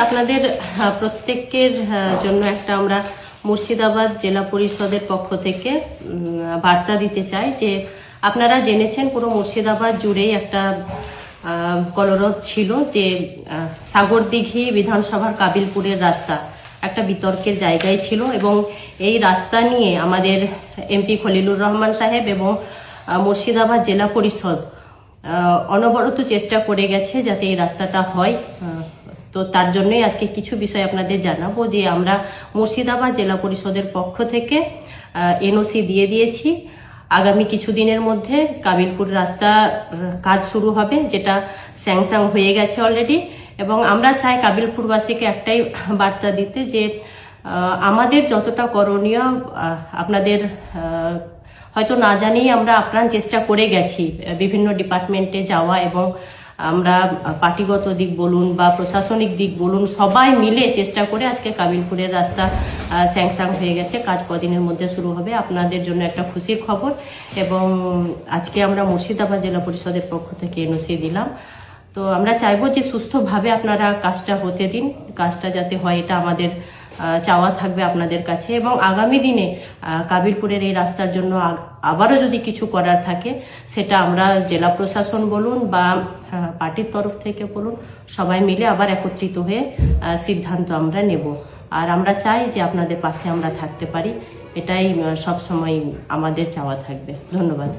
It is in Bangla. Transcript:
আপনাদের প্রত্যেকের জন্য একটা আমরা মুর্শিদাবাদ জেলা পরিষদের পক্ষ থেকে বার্তা দিতে চাই যে আপনারা জেনেছেন পুরো মুর্শিদাবাদ জুড়েই একটা কলরব ছিল যে সাগরদিঘি বিধানসভার কাবিলপুরের রাস্তা একটা বিতর্কের জায়গায় ছিল এবং এই রাস্তা নিয়ে আমাদের এমপি খলিলুর রহমান সাহেব এবং মুর্শিদাবাদ জেলা পরিষদ অনবরত চেষ্টা করে গেছে যাতে এই রাস্তাটা হয়। তো তার জন্যই আজকে কিছু বিষয় আপনাদের জানাবো যে আমরা মুর্শিদাবাদ জেলা পরিষদের পক্ষ থেকে এনওসি দিয়ে দিয়েছি। আগামী কিছুদিনের মধ্যে কাবিলপুর রাস্তা কাজ শুরু হবে, যেটা স্যাংশন হয়ে গেছে অলরেডি। এবং আমরা চাই কাবিলপুরবাসীকে একটাই বার্তা দিতে যে আমাদের যতটা করণীয় আপনাদের হয়তো না জানিয়ে আমরা আপ্রাণ চেষ্টা করে গেছি বিভিন্ন ডিপার্টমেন্টে যাওয়া, এবং আমরা পার্টিগত দিক বলুন বা প্রশাসনিক দিক বলুন সবাই মিলে চেষ্টা করে আজকে কাবিলপুরের রাস্তা স্যাংশন হয়ে গেছে। কাজ কদিনের মধ্যে শুরু হবে। আপনাদের জন্য একটা খুশির খবর। এবং আজকে আমরা মুর্শিদাবাদ জেলা পরিষদের পক্ষ থেকে এনওসি দিলাম। তো আমরা চাইবো যে সুস্থভাবে আপনারা কাজটা হতে দিন, কাজটা যাতে হয় এটা আমাদের চাওয়া থাকবে আপনাদের কাছে। এবং আগামী দিনে কাবিলপুরের এই রাস্তার জন্য আবারও যদি কিছু করার থাকে সেটা আমরা জেলা প্রশাসন বলুন বা পার্টির তরফ থেকে বলুন সবাই মিলে আবার একত্রিত হয়ে সিদ্ধান্ত আমরা নেব। আর আমরা চাই যে আপনাদের পাশে আমরা থাকতে পারি, এটাই সবসময় আমাদের চাওয়া থাকবে। ধন্যবাদ।